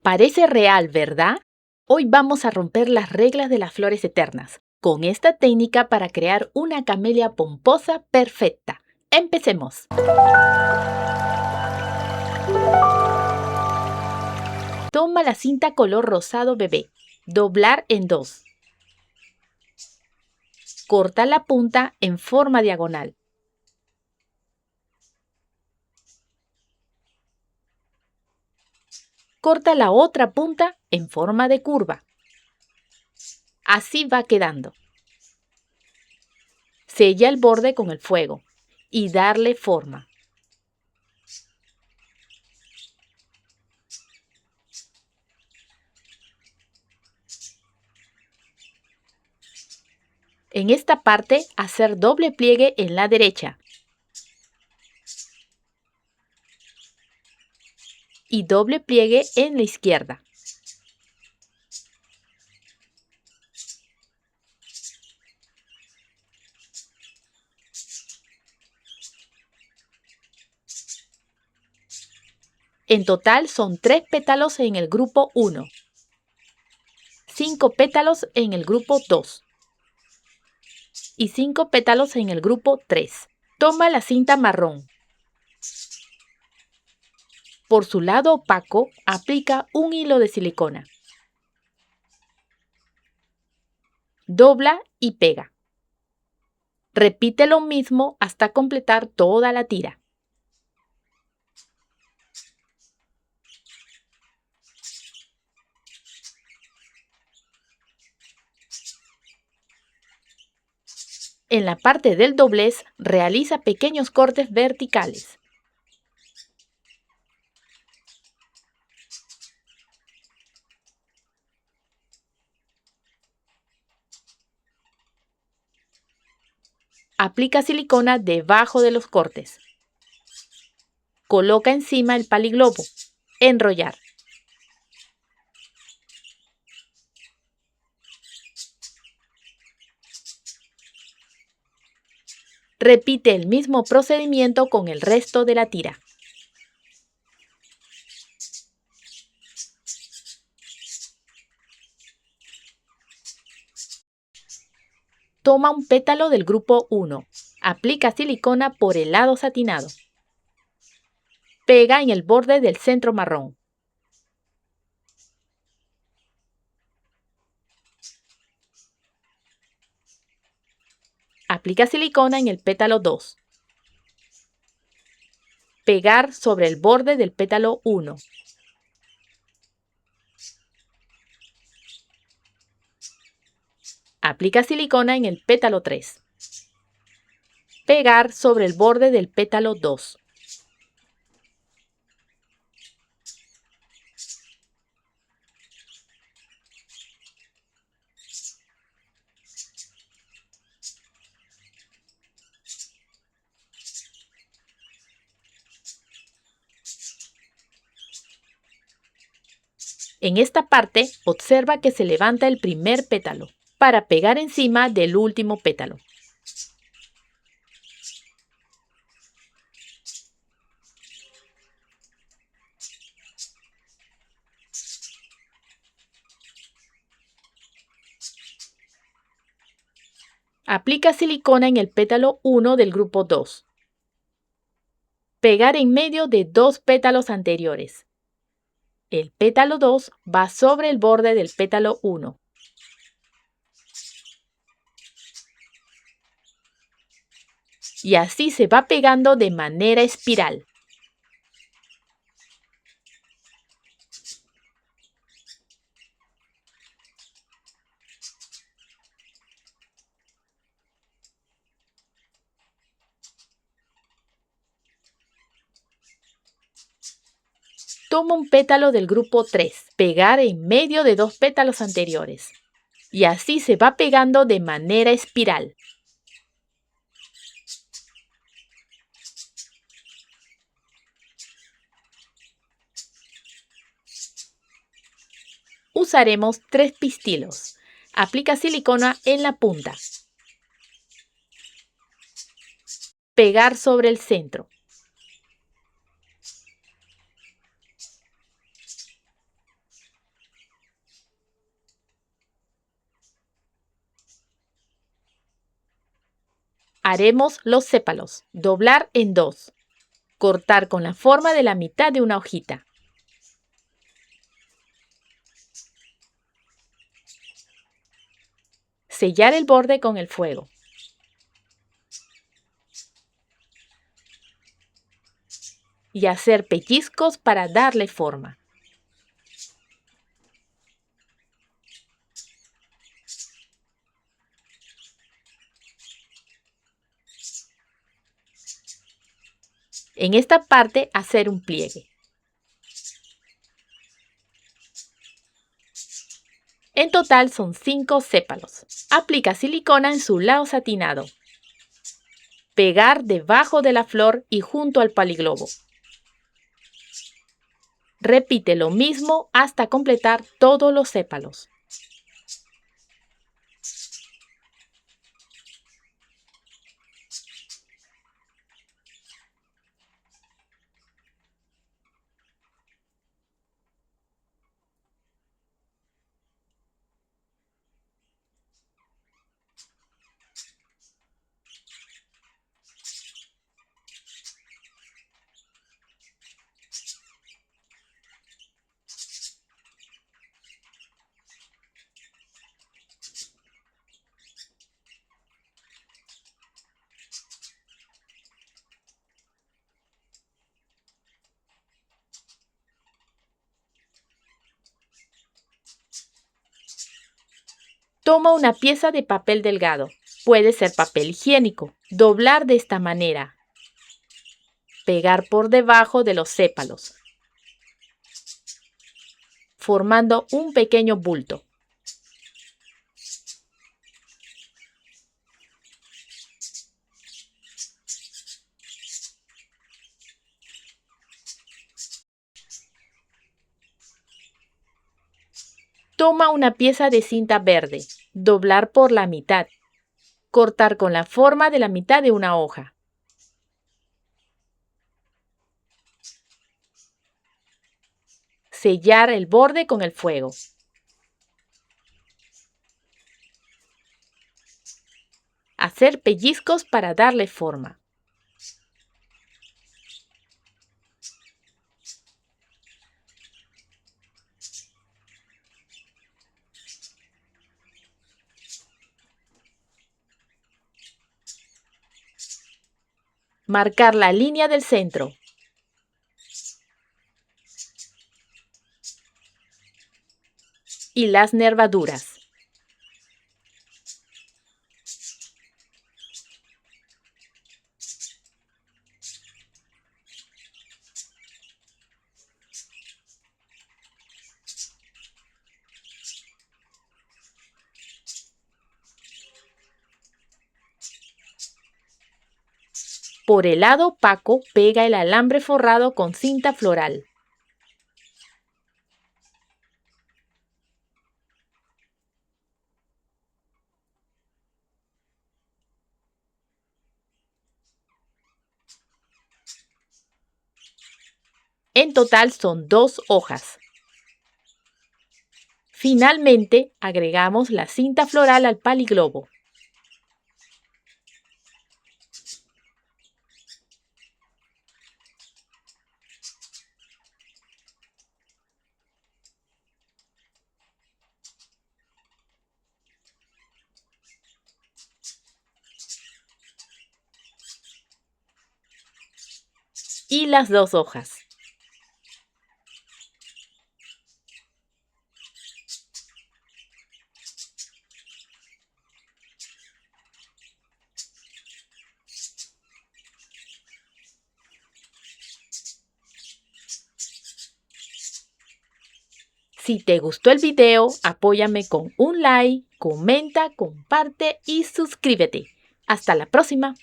Parece real, ¿verdad? Hoy vamos a romper las reglas de las flores eternas, con esta técnica para crear una camelia pomposa perfecta. ¡Empecemos! Toma la cinta color rosado bebé. Doblar en dos. Corta la punta en forma diagonal. Corta la otra punta en forma de curva. Así va quedando. Sella el borde con el fuego y darle forma. En esta parte, hacer doble pliegue en la derecha y doble pliegue en la izquierda. En total son 3 pétalos en el grupo 1, 5 pétalos en el grupo 2 y 5 pétalos en el grupo 3. Toma la cinta marrón. Por su lado opaco, aplica un hilo de silicona. Dobla y pega. Repite lo mismo hasta completar toda la tira. En la parte del doblez, realiza pequeños cortes verticales. Aplica silicona debajo de los cortes. Coloca encima el paliglobo. Enrollar. Repite el mismo procedimiento con el resto de la tira. Toma un pétalo del grupo 1. Aplica silicona por el lado satinado. Pega en el borde del centro marrón. Aplica silicona en el pétalo 2. Pegar sobre el borde del pétalo 1. Aplica silicona en el pétalo 3. Pegar sobre el borde del pétalo 2. En esta parte, observa que se levanta el primer pétalo para pegar encima del último pétalo. Aplica silicona en el pétalo 1 del grupo 2. Pegar en medio de 2 pétalos anteriores. El pétalo 2 va sobre el borde del pétalo 1. Y así se va pegando de manera espiral. Toma un pétalo del grupo 3, pegar en medio de 2 pétalos anteriores. Y así se va pegando de manera espiral. Usaremos 3 pistilos. Aplica silicona en la punta. Pegar sobre el centro. Haremos los sépalos. Doblar en dos. Cortar con la forma de la mitad de una hojita. Sellar el borde con el fuego. Y hacer pellizcos para darle forma. En esta parte hacer un pliegue. En total son 5 sépalos. Aplica silicona en su lado satinado. Pegar debajo de la flor y junto al paliglobo. Repite lo mismo hasta completar todos los sépalos. Toma una pieza de papel delgado, puede ser papel higiénico, doblar de esta manera, pegar por debajo de los sépalos, formando un pequeño bulto. Toma una pieza de cinta verde, doblar por la mitad, cortar con la forma de la mitad de una hoja. Sellar el borde con el fuego. Hacer pellizcos para darle forma. Marcar la línea del centro. Y las nervaduras. Por el lado opaco, pega el alambre forrado con cinta floral. En total son 2 hojas. Finalmente, agregamos la cinta floral al paliglobo. Y las 2 hojas. Si te gustó el video, apóyame con un like, comenta, comparte y suscríbete. Hasta la próxima.